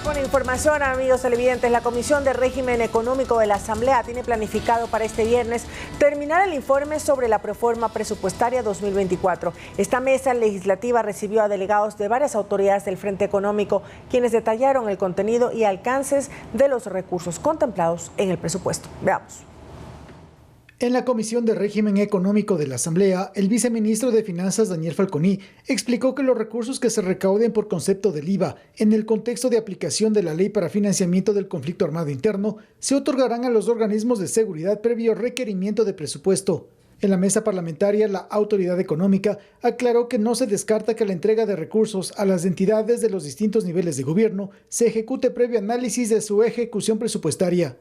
con información, amigos televidentes. La Comisión de Régimen Económico de la Asamblea tiene planificado para este viernes terminar el informe sobre la proforma presupuestaria 2024. Esta mesa legislativa recibió a delegados de varias autoridades del Frente Económico, quienes detallaron el contenido y alcances de los recursos contemplados en el presupuesto. Veamos. En la Comisión de Régimen Económico de la Asamblea, el viceministro de Finanzas, Daniel Falconi, explicó que los recursos que se recauden por concepto del IVA en el contexto de aplicación de la Ley para Financiamiento del Conflicto Armado Interno se otorgarán a los organismos de seguridad previo requerimiento de presupuesto. En la mesa parlamentaria, la autoridad económica aclaró que no se descarta que la entrega de recursos a las entidades de los distintos niveles de gobierno se ejecute previo análisis de su ejecución presupuestaria.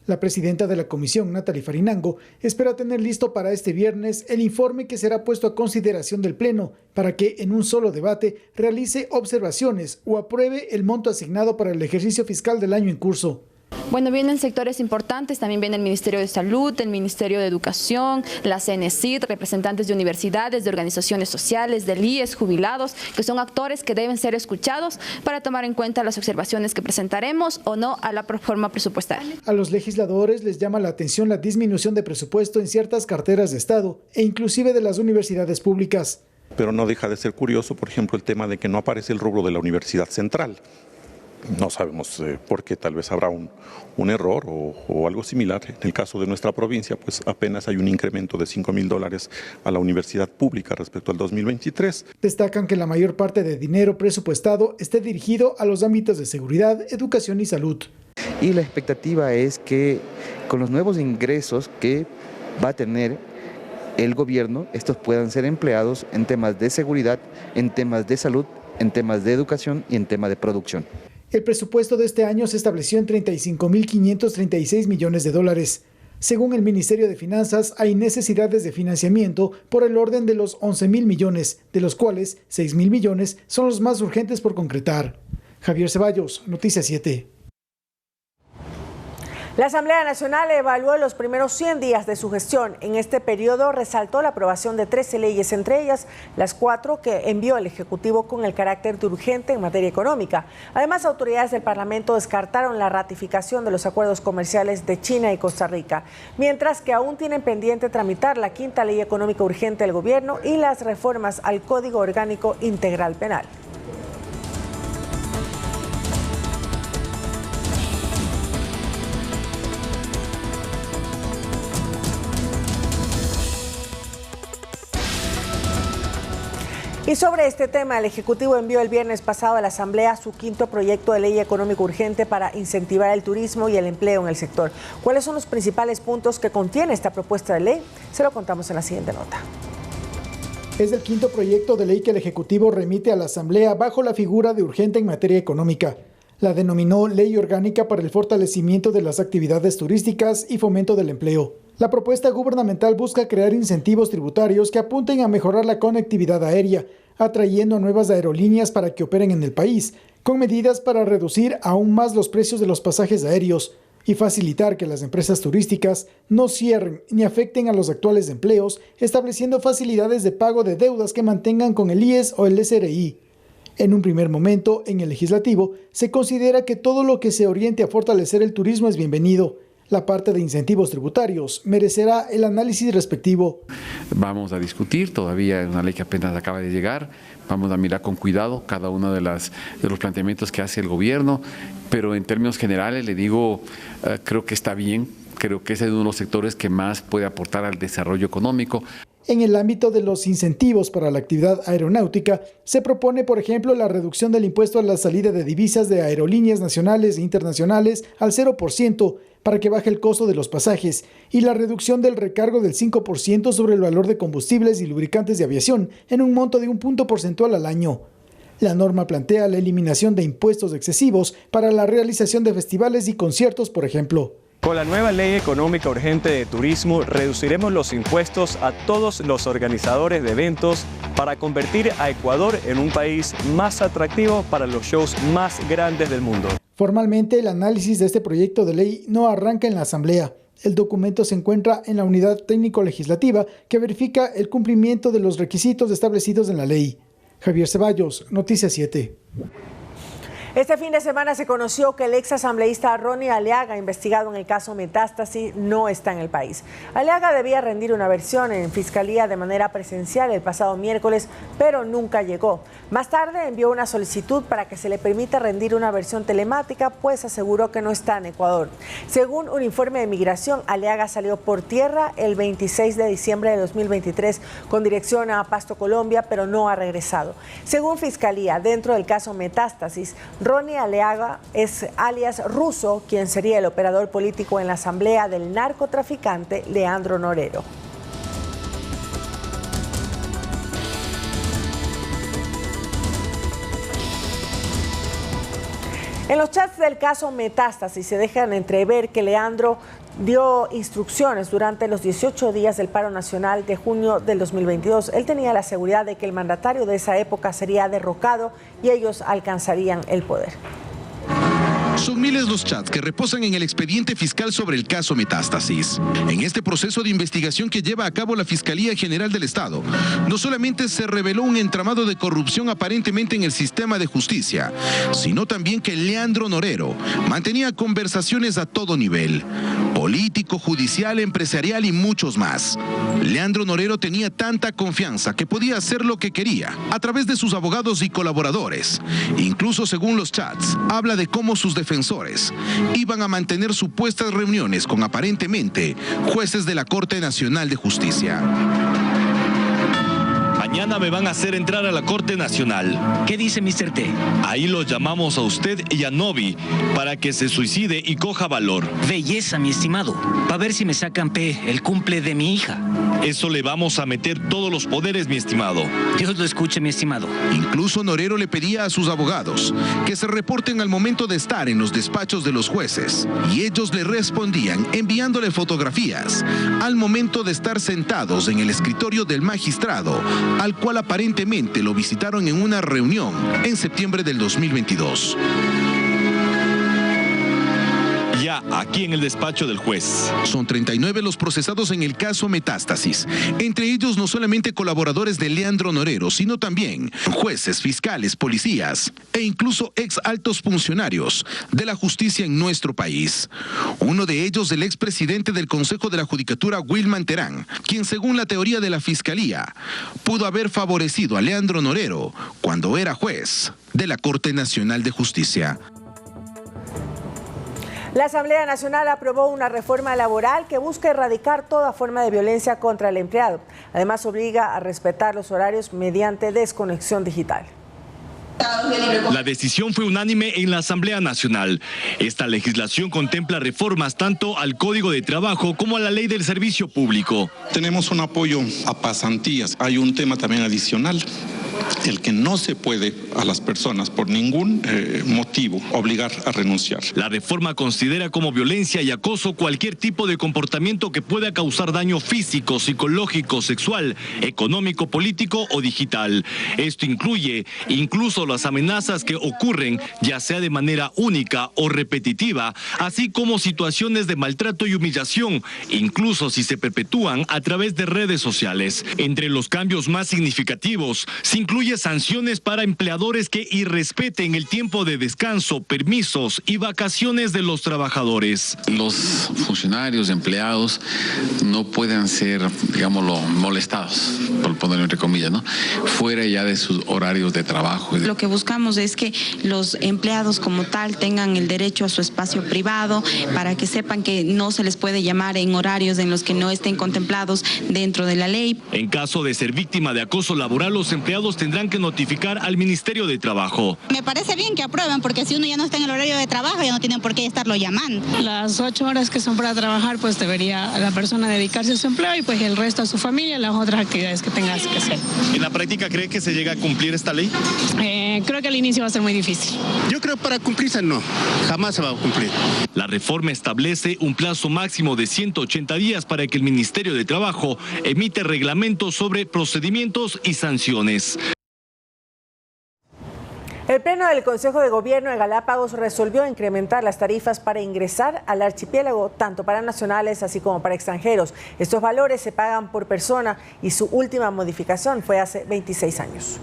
La presidenta de la comisión, Nathalie Farinango, espera tener listo para este viernes el informe que será puesto a consideración del Pleno para que, en un solo debate, realice observaciones o apruebe el monto asignado para el ejercicio fiscal del año en curso. Bueno, vienen sectores importantes, también viene el Ministerio de Salud, el Ministerio de Educación, la CNCID, representantes de universidades, de organizaciones sociales, del IES, jubilados, que son actores que deben ser escuchados para tomar en cuenta las observaciones que presentaremos o no a la proforma presupuestaria. A los legisladores les llama la atención la disminución de presupuesto en ciertas carteras de Estado e inclusive de las universidades públicas. Pero no deja de ser curioso, por ejemplo, el tema de que no aparece el rubro de la Universidad Central. No sabemos por qué, tal vez habrá un error o algo similar. En el caso de nuestra provincia, pues apenas hay un incremento de $5,000 a la universidad pública respecto al 2023. Destacan que la mayor parte de dinero presupuestado esté dirigido a los ámbitos de seguridad, educación y salud. Y la expectativa es que con los nuevos ingresos que va a tener el gobierno, estos puedan ser empleados en temas de seguridad, en temas de salud, en temas de educación y en temas de producción. El presupuesto de este año se estableció en $35.536 millones. Según el Ministerio de Finanzas, hay necesidades de financiamiento por el orden de los 11.000 millones, de los cuales 6.000 millones son los más urgentes por concretar. Javier Ceballos, Noticias 7. La Asamblea Nacional evaluó los primeros 100 días de su gestión. En este periodo resaltó la aprobación de 13 leyes, entre ellas las 4 que envió el Ejecutivo con el carácter de urgente en materia económica. Además, autoridades del Parlamento descartaron la ratificación de los acuerdos comerciales de China y Costa Rica, mientras que aún tienen pendiente tramitar la 5ª ley económica urgente del gobierno y las reformas al Código Orgánico Integral Penal. Y sobre este tema, el Ejecutivo envió el viernes pasado a la Asamblea su 5º proyecto de ley económico urgente para incentivar el turismo y el empleo en el sector. ¿Cuáles son los principales puntos que contiene esta propuesta de ley? Se lo contamos en la siguiente nota. Es el 5º proyecto de ley que el Ejecutivo remite a la Asamblea bajo la figura de urgente en materia económica. La denominó Ley Orgánica para el Fortalecimiento de las Actividades Turísticas y Fomento del Empleo. La propuesta gubernamental busca crear incentivos tributarios que apunten a mejorar la conectividad aérea, atrayendo nuevas aerolíneas para que operen en el país, con medidas para reducir aún más los precios de los pasajes aéreos y facilitar que las empresas turísticas no cierren ni afecten a los actuales empleos, estableciendo facilidades de pago de deudas que mantengan con el IES o el SRI. En un primer momento, en el legislativo, se considera que todo lo que se oriente a fortalecer el turismo es bienvenido. La parte de incentivos tributarios merecerá el análisis respectivo. Vamos a discutir, todavía es una ley que apenas acaba de llegar, vamos a mirar con cuidado cada uno de los planteamientos que hace el gobierno, pero en términos generales le digo, creo que está bien, creo que ese es uno de los sectores que más puede aportar al desarrollo económico. En el ámbito de los incentivos para la actividad aeronáutica, se propone, por ejemplo, la reducción del impuesto a la salida de divisas de aerolíneas nacionales e internacionales al 0% para que baje el costo de los pasajes y la reducción del recargo del 5% sobre el valor de combustibles y lubricantes de aviación en un monto de 1 punto porcentual al año. La norma plantea la eliminación de impuestos excesivos para la realización de festivales y conciertos, por ejemplo. Con la nueva Ley Económica Urgente de Turismo, reduciremos los impuestos a todos los organizadores de eventos para convertir a Ecuador en un país más atractivo para los shows más grandes del mundo. Formalmente, el análisis de este proyecto de ley no arranca en la Asamblea. El documento se encuentra en la Unidad Técnico-Legislativa que verifica el cumplimiento de los requisitos establecidos en la ley. Javier Ceballos, Noticias 7. Este fin de semana se conoció que el ex asambleísta Ronnie Aliaga, investigado en el caso Metástasis, no está en el país. Aliaga debía rendir una versión en Fiscalía de manera presencial el pasado miércoles, pero nunca llegó. Más tarde envió una solicitud para que se le permita rendir una versión telemática, pues aseguró que no está en Ecuador. Según un informe de migración, Aliaga salió por tierra el 26 de diciembre de 2023 con dirección a Pasto, Colombia, pero no ha regresado. Según Fiscalía, dentro del caso Metástasis, Ronnie Aliaga es alias Ruso, quien sería el operador político en la asamblea del narcotraficante Leandro Norero. En los chats del caso Metástasis se dejan entrever que Leandro dio instrucciones durante los 18 días del paro nacional de junio del 2022. Él tenía la seguridad de que el mandatario de esa época sería derrocado y ellos alcanzarían el poder. Son miles los chats que reposan en el expediente fiscal sobre el caso Metástasis. En este proceso de investigación que lleva a cabo la Fiscalía General del Estado, no solamente se reveló un entramado de corrupción aparentemente en el sistema de justicia, sino también que Leandro Norero mantenía conversaciones a todo nivel, político, judicial, empresarial y muchos más. Leandro Norero tenía tanta confianza que podía hacer lo que quería a través de sus abogados y colaboradores. Incluso según los chats, habla de cómo sus defensores iban a mantener supuestas reuniones con aparentemente jueces de la Corte Nacional de Justicia. Mañana me van a hacer entrar a la Corte Nacional. ¿Qué dice Mr. T? Ahí lo llamamos a usted y a Novi para que se suicide y coja valor. Belleza, mi estimado. Pa' ver si me sacan el cumple de mi hija. Eso le vamos a meter todos los poderes, mi estimado. Dios lo escuche, mi estimado. Incluso Norero le pedía a sus abogados que se reporten al momento de estar en los despachos de los jueces y ellos le respondían enviándole fotografías al momento de estar sentados en el escritorio del magistrado, al cual aparentemente lo visitaron en una reunión en septiembre del 2022. Ya, aquí en el despacho del juez. Son 39 los procesados en el caso Metástasis. Entre ellos no solamente colaboradores de Leandro Norero, sino también jueces, fiscales, policías e incluso ex altos funcionarios de la justicia en nuestro país. Uno de ellos, el expresidente del Consejo de la Judicatura, Wilman Terán, quien según la teoría de la Fiscalía, pudo haber favorecido a Leandro Norero cuando era juez de la Corte Nacional de Justicia. La Asamblea Nacional aprobó una reforma laboral que busca erradicar toda forma de violencia contra el empleado. Además, obliga a respetar los horarios mediante desconexión digital. La decisión fue unánime en la Asamblea Nacional. Esta legislación contempla reformas tanto al Código de Trabajo como a la Ley del Servicio Público. Tenemos un apoyo a pasantías. Hay un tema también adicional, el que no se puede a las personas por ningún motivo obligar a renunciar. La reforma considera como violencia y acoso cualquier tipo de comportamiento que pueda causar daño físico, psicológico, sexual, económico, político o digital. Esto incluye incluso las amenazas que ocurren, ya sea de manera única o repetitiva, así como situaciones de maltrato y humillación, incluso si se perpetúan a través de redes sociales. Entre los cambios más significativos, se incluye sanciones para empleadores que irrespeten el tiempo de descanso, permisos y vacaciones de los trabajadores. Los funcionarios, empleados, no pueden ser, digámoslo, molestados, por ponerlo entre comillas, ¿no? Fuera ya de sus horarios de trabajo. Lo que buscamos es que los empleados como tal tengan el derecho a su espacio privado, para que sepan que no se les puede llamar en horarios en los que no estén contemplados dentro de la ley. En caso de ser víctima de acoso laboral, los empleados tendrán que notificar al Ministerio de Trabajo. Me parece bien que aprueben, porque si uno ya no está en el horario de trabajo, ya no tienen por qué estarlo llamando. Las 8 horas que son para trabajar, pues debería la persona dedicarse a su empleo y pues el resto a su familia, las otras actividades que tengas que hacer. ¿En la práctica cree que se llega a cumplir esta ley? Creo que al inicio va a ser muy difícil. Yo creo que para cumplirse no, jamás se va a cumplir. La reforma establece un plazo máximo de 180 días para que el Ministerio de Trabajo emite reglamentos sobre procedimientos y sanciones. El Pleno del Consejo de Gobierno de Galápagos resolvió incrementar las tarifas para ingresar al archipiélago, tanto para nacionales así como para extranjeros. Estos valores se pagan por persona y su última modificación fue hace 26 años.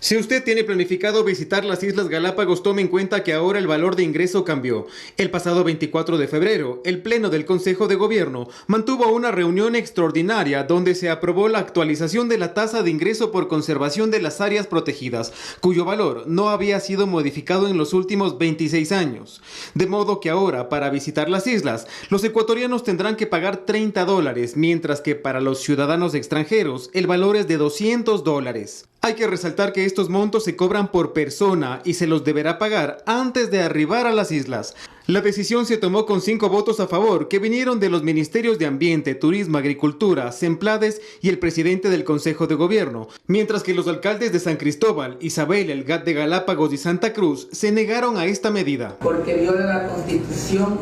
Si usted tiene planificado visitar las Islas Galápagos, tome en cuenta que ahora el valor de ingreso cambió. El pasado 24 de febrero, el Pleno del Consejo de Gobierno mantuvo una reunión extraordinaria donde se aprobó la actualización de la tasa de ingreso por conservación de las áreas protegidas, cuyo valor no había sido modificado en los últimos 26 años. De modo que ahora, para visitar las islas, los ecuatorianos tendrán que pagar $30, mientras que para los ciudadanos extranjeros el valor es de $200. Hay que resaltar que estos montos se cobran por persona y se los deberá pagar antes de arribar a las islas. La decisión se tomó con 5 votos a favor que vinieron de los ministerios de Ambiente, Turismo, Agricultura, Semplades y el presidente del Consejo de Gobierno, mientras que los alcaldes de San Cristóbal, Isabel, el GAT de Galápagos y Santa Cruz se negaron a esta medida. Porque viola la Constitución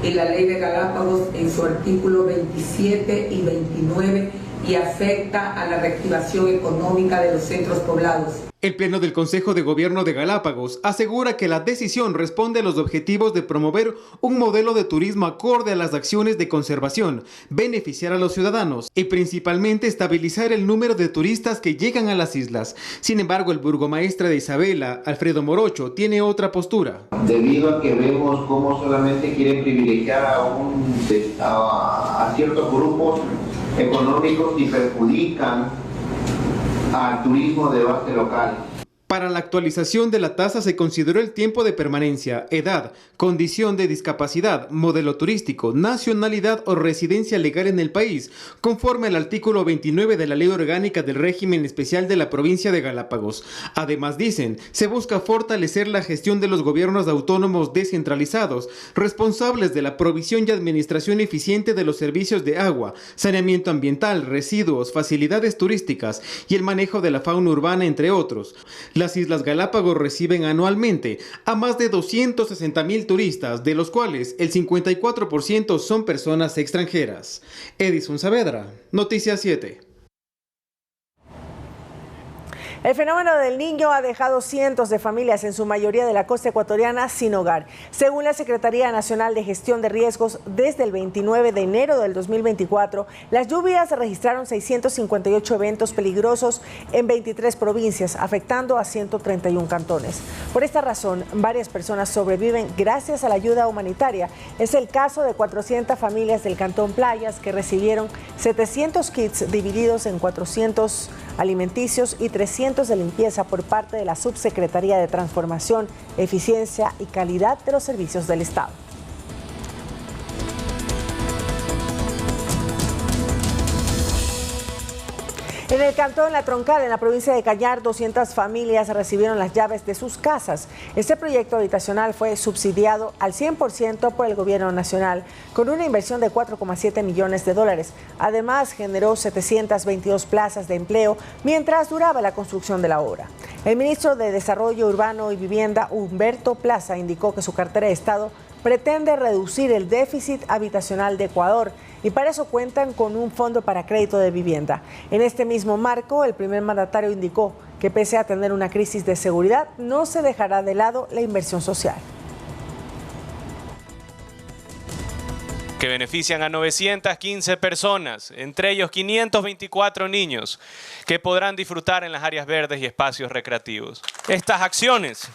y la Ley de Galápagos en su artículo 27 y 29 y afecta a la reactivación económica de los centros poblados. El Pleno del Consejo de Gobierno de Galápagos asegura que la decisión responde a los objetivos de promover un modelo de turismo acorde a las acciones de conservación, beneficiar a los ciudadanos y principalmente estabilizar el número de turistas que llegan a las islas. Sin embargo, el burgomaestre de Isabela, Alfredo Morocho, tiene otra postura. Debido a que vemos cómo solamente quieren privilegiar a ciertos grupos económicos y perjudican al turismo de base local. Para la actualización de la tasa se consideró el tiempo de permanencia, edad, condición de discapacidad, modelo turístico, nacionalidad o residencia legal en el país, conforme al artículo 29 de la Ley Orgánica del Régimen Especial de la Provincia de Galápagos. Además, dicen, se busca fortalecer la gestión de los gobiernos autónomos descentralizados, responsables de la provisión y administración eficiente de los servicios de agua, saneamiento ambiental, residuos, facilidades turísticas y el manejo de la fauna urbana, entre otros. Las Islas Galápagos reciben anualmente a más de 260,000 turistas, de los cuales el 54% son personas extranjeras. Edison Saavedra, Noticias 7. El fenómeno del Niño ha dejado cientos de familias, en su mayoría de la costa ecuatoriana, sin hogar. Según la Secretaría Nacional de Gestión de Riesgos, desde el 29 de enero del 2024, las lluvias registraron 658 eventos peligrosos en 23 provincias, afectando a 131 cantones. Por esta razón, varias personas sobreviven gracias a la ayuda humanitaria. Es el caso de 400 familias del Cantón Playas que recibieron 700 kits divididos en 400 alimenticios y 300 de limpieza por parte de la Subsecretaría de Transformación, Eficiencia y Calidad de los Servicios del Estado. En el cantón La Troncal, en la provincia de Cañar, 200 familias recibieron las llaves de sus casas. Este proyecto habitacional fue subsidiado al 100% por el gobierno nacional, con una inversión de $4,7 millones. Además, generó 722 plazas de empleo mientras duraba la construcción de la obra. El ministro de Desarrollo Urbano y Vivienda, Humberto Plaza, indicó que su cartera de Estado pretende reducir el déficit habitacional de Ecuador y para eso cuentan con un fondo para crédito de vivienda. En este mismo marco, el primer mandatario indicó que pese a tener una crisis de seguridad, no se dejará de lado la inversión social. Que benefician a 915 personas, entre ellos 524 niños, que podrán disfrutar en las áreas verdes y espacios recreativos. Estas acciones,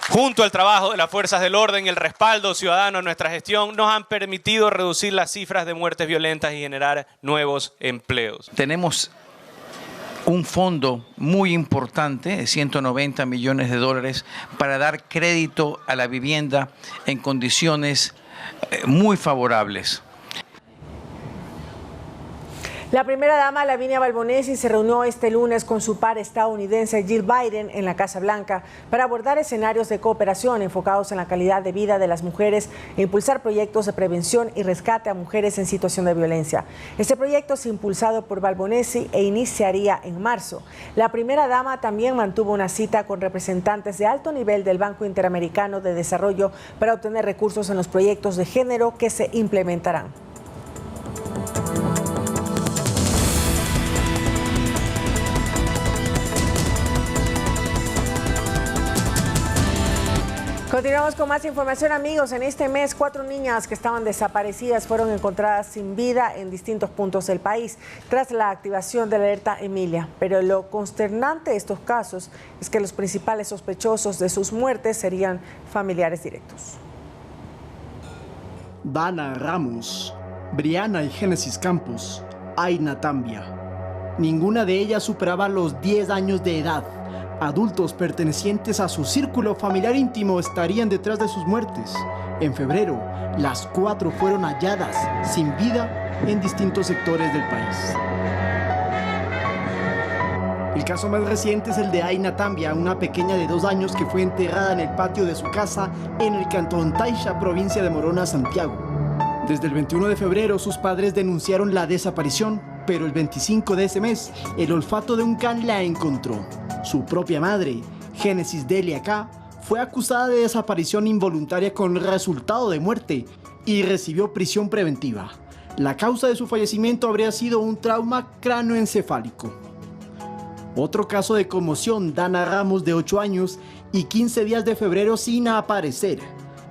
junto al trabajo de las fuerzas del orden y el respaldo ciudadano a nuestra gestión, nos han permitido reducir las cifras de muertes violentas y generar nuevos empleos. Tenemos un fondo muy importante, de $190 millones, para dar crédito a la vivienda en condiciones muy favorables. La primera dama, Lavinia Balbonesi, se reunió este lunes con su par estadounidense Jill Biden en la Casa Blanca para abordar escenarios de cooperación enfocados en la calidad de vida de las mujeres e impulsar proyectos de prevención y rescate a mujeres en situación de violencia. Este proyecto es impulsado por Balbonesi e iniciaría en marzo. La primera dama también mantuvo una cita con representantes de alto nivel del Banco Interamericano de Desarrollo para obtener recursos en los proyectos de género que se implementarán. Continuamos con más información, amigos. En este mes, 4 niñas que estaban desaparecidas fueron encontradas sin vida en distintos puntos del país tras la activación de la alerta Emilia. Pero lo consternante de estos casos es que los principales sospechosos de sus muertes serían familiares directos. Dana Ramos, Briana y Génesis Campos, Aina Tambia. Ninguna de ellas superaba los 10 años de edad. Adultos pertenecientes a su círculo familiar íntimo estarían detrás de sus muertes. En febrero, las 4 fueron halladas sin vida en distintos sectores del país. El caso más reciente es el de Aina Tambia, una pequeña de 2 años que fue enterrada en el patio de su casa en el cantón Taixa, provincia de Morona, Santiago. Desde el 21 de febrero sus padres denunciaron la desaparición, pero el 25 de ese mes el olfato de un can la encontró. Su propia madre, Génesis Delia K., fue acusada de desaparición involuntaria con resultado de muerte y recibió prisión preventiva. La causa de su fallecimiento habría sido un trauma cráneoencefálico. Otro caso de conmoción, Dana Ramos, de 8 años y 15 días de febrero sin aparecer.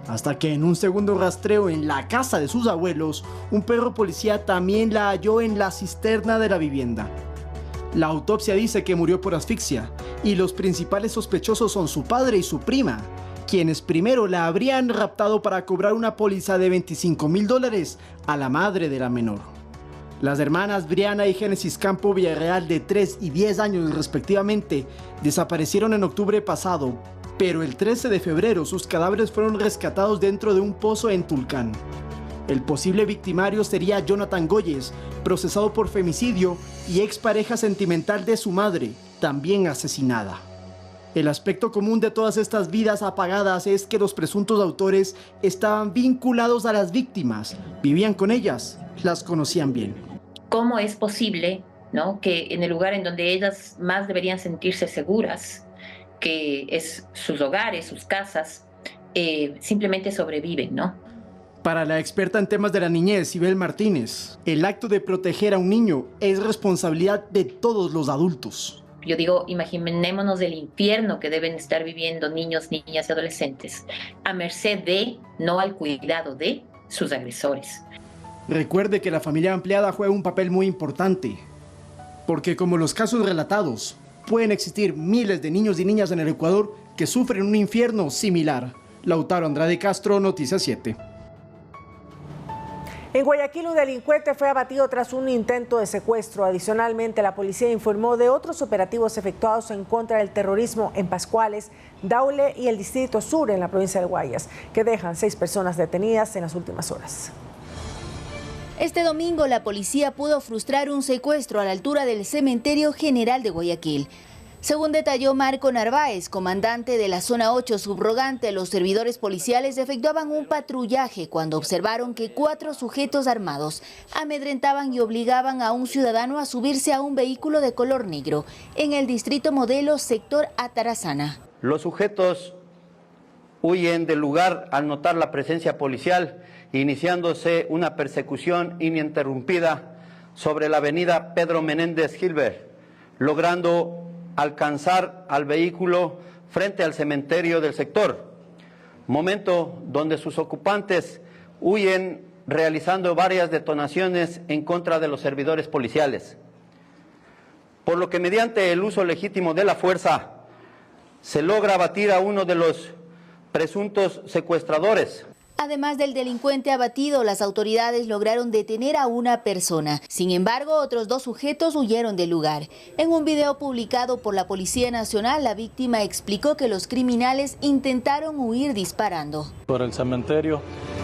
Hasta que en un segundo rastreo en la casa de sus abuelos, un perro policía también la halló en la cisterna de la vivienda. La autopsia dice que murió por asfixia y los principales sospechosos son su padre y su prima, quienes primero la habrían raptado para cobrar una póliza de $25,000 a la madre de la menor. Las hermanas Briana y Génesis Campo Villarreal, de 3 y 10 años respectivamente, desaparecieron en octubre pasado, pero el 13 de febrero sus cadáveres fueron rescatados dentro de un pozo en Tulcán. El posible victimario sería Jonathan Goyes, procesado por femicidio y expareja sentimental de su madre, también asesinada. El aspecto común de todas estas vidas apagadas es que los presuntos autores estaban vinculados a las víctimas, vivían con ellas, las conocían bien. ¿Cómo es posible, ¿no?, que en el lugar en donde ellas más deberían sentirse seguras, que es sus hogares, sus casas, simplemente sobreviven, ¿no? Para la experta en temas de la niñez, Sibel Martínez, el acto de proteger a un niño es responsabilidad de todos los adultos. Yo digo, imaginémonos el infierno que deben estar viviendo niños, niñas y adolescentes, a merced de, no al cuidado de, sus agresores. Recuerde que la familia ampliada juega un papel muy importante, porque como los casos relatados, pueden existir miles de niños y niñas en el Ecuador que sufren un infierno similar. Lautaro Andrade Castro, Noticias 7. En Guayaquil, un delincuente fue abatido tras un intento de secuestro. Adicionalmente, la policía informó de otros operativos efectuados en contra del terrorismo en Pascuales, Daule y el Distrito Sur en la provincia de Guayas, que dejan 6 personas detenidas en las últimas horas. Este domingo la policía pudo frustrar un secuestro a la altura del Cementerio General de Guayaquil. Según detalló Marco Narváez, comandante de la Zona 8 subrogante, los servidores policiales efectuaban un patrullaje cuando observaron que 4 sujetos armados amedrentaban y obligaban a un ciudadano a subirse a un vehículo de color negro en el distrito Modelo, sector Atarazana. Los sujetos huyen del lugar al notar la presencia policial, iniciándose una persecución ininterrumpida sobre la avenida Pedro Menéndez Gilbert, logrando alcanzar al vehículo frente al cementerio del sector, momento donde sus ocupantes huyen realizando varias detonaciones en contra de los servidores policiales, por lo que mediante el uso legítimo de la fuerza se logra abatir a uno de los presuntos secuestradores. Además del delincuente abatido, las autoridades lograron detener a una persona. Sin embargo, otros 2 sujetos huyeron del lugar. En un video publicado por la Policía Nacional, la víctima explicó que los criminales intentaron huir disparando. Por el cementerio,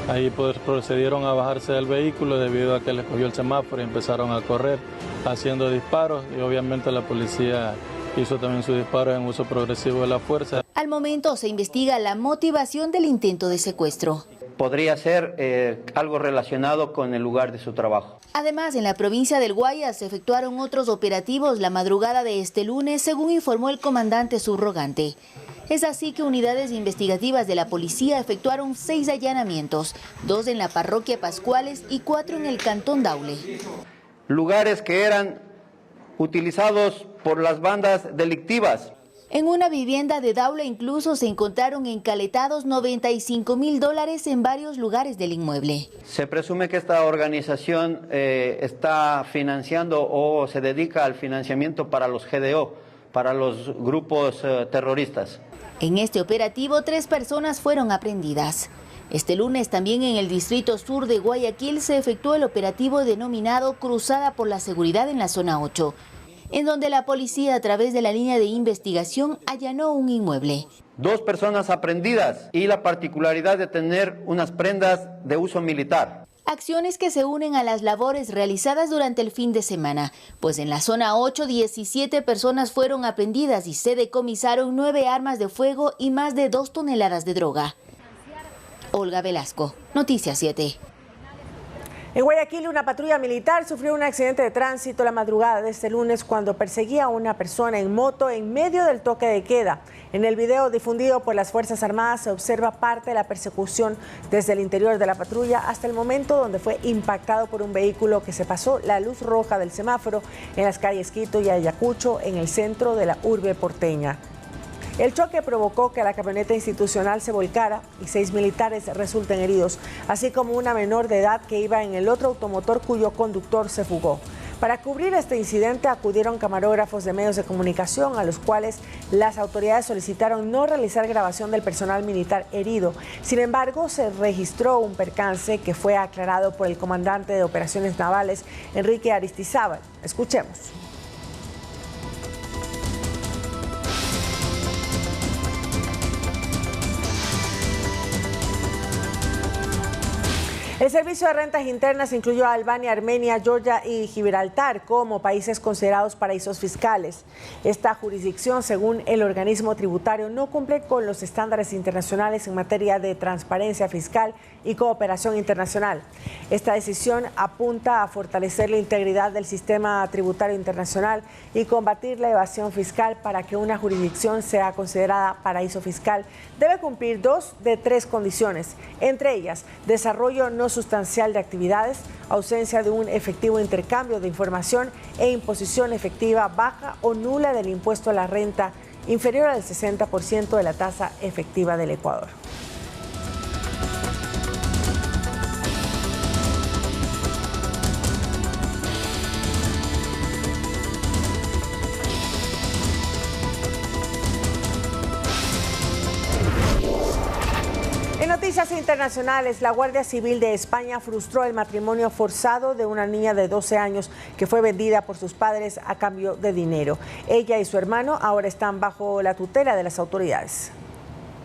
ahí procedieron a bajarse del vehículo debido a que les cogió el semáforo y empezaron a correr haciendo disparos, y obviamente la policía hizo también sus disparos en uso progresivo de la fuerza. Al momento se investiga la motivación del intento de secuestro. Podría ser algo relacionado con el lugar de su trabajo. Además, en la provincia del Guayas se efectuaron otros operativos la madrugada de este lunes, según informó el comandante subrogante. Es así que unidades investigativas de la policía efectuaron 6 allanamientos, 2 en la parroquia Pascuales y 4 en el cantón Daule. Lugares que eran utilizados por las bandas delictivas. En una vivienda de Daula incluso se encontraron encaletados $95.000 en varios lugares del inmueble. Se presume que esta organización está financiando o se dedica al financiamiento para los GDO, para los grupos terroristas. En este operativo 3 personas fueron aprehendidas. Este lunes también en el distrito sur de Guayaquil se efectuó el operativo denominado Cruzada por la Seguridad en la zona 8. En donde la policía a través de la línea de investigación allanó un inmueble. 2 personas aprehendidas y la particularidad de tener unas prendas de uso militar. Acciones que se unen a las labores realizadas durante el fin de semana, pues en la zona 8 17 personas fueron aprehendidas y se decomisaron 9 armas de fuego y más de 2 toneladas de droga. Olga Velasco, Noticias 7. En Guayaquil, una patrulla militar sufrió un accidente de tránsito la madrugada de este lunes cuando perseguía a una persona en moto en medio del toque de queda. En el video difundido por las Fuerzas Armadas se observa parte de la persecución desde el interior de la patrulla hasta el momento donde fue impactado por un vehículo que se pasó la luz roja del semáforo en las calles Quito y Ayacucho, en el centro de la urbe porteña. El choque provocó que la camioneta institucional se volcara y 6 militares resulten heridos, así como una menor de edad que iba en el otro automotor cuyo conductor se fugó. Para cubrir este incidente acudieron camarógrafos de medios de comunicación a los cuales las autoridades solicitaron no realizar grabación del personal militar herido. Sin embargo, se registró un percance que fue aclarado por el comandante de operaciones navales, Enrique Aristizábal. Escuchemos. El Servicio de Rentas Internas incluyó a Albania, Armenia, Georgia y Gibraltar como países considerados paraísos fiscales. Esta jurisdicción, según el organismo tributario, no cumple con los estándares internacionales en materia de transparencia fiscal y cooperación internacional. Esta decisión apunta a fortalecer la integridad del sistema tributario internacional y combatir la evasión fiscal. Para que una jurisdicción sea considerada paraíso fiscal, debe cumplir 2 de 3 condiciones, entre ellas desarrollo no sustancial de actividades, ausencia de un efectivo intercambio de información e imposición efectiva baja o nula del impuesto a la renta inferior al 60% de la tasa efectiva del Ecuador. En noticias internacionales, la Guardia Civil de España frustró el matrimonio forzado de una niña de 12 años que fue vendida por sus padres a cambio de dinero. Ella y su hermano ahora están bajo la tutela de las autoridades.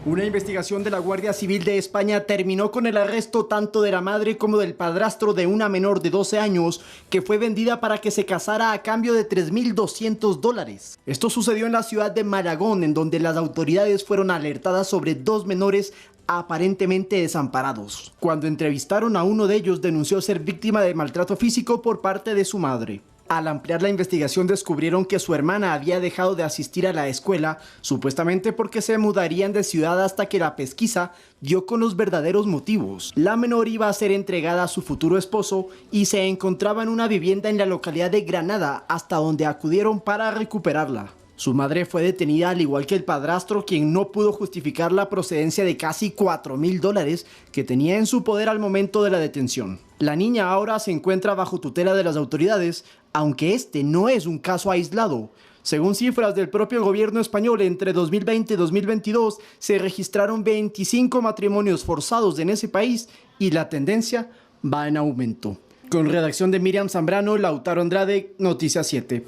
Una investigación de la Guardia Civil de España terminó con el arresto tanto de la madre como del padrastro de una menor de 12 años que fue vendida para que se casara a cambio de $3.200. Esto sucedió en la ciudad de Malagón, en donde las autoridades fueron alertadas sobre 2 menores aparentemente desamparados. Cuando entrevistaron a uno de ellos, denunció ser víctima de maltrato físico por parte de su madre. Al ampliar la investigación descubrieron que su hermana había dejado de asistir a la escuela, supuestamente porque se mudarían de ciudad, hasta que la pesquisa dio con los verdaderos motivos. La menor iba a ser entregada a su futuro esposo y se encontraba en una vivienda en la localidad de Granada, hasta donde acudieron para recuperarla. Su madre fue detenida, al igual que el padrastro, quien no pudo justificar la procedencia de casi $4.000 que tenía en su poder al momento de la detención. La niña ahora se encuentra bajo tutela de las autoridades, aunque este no es un caso aislado. Según cifras del propio gobierno español, entre 2020 y 2022 se registraron 25 matrimonios forzados en ese país y la tendencia va en aumento. Con redacción de Miriam Zambrano, Lautaro Andrade, Noticias 7.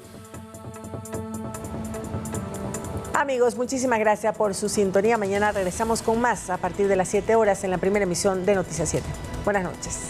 Amigos, muchísimas gracias por su sintonía. Mañana regresamos con más a partir de las 7 horas en la primera emisión de Noticias 7. Buenas noches.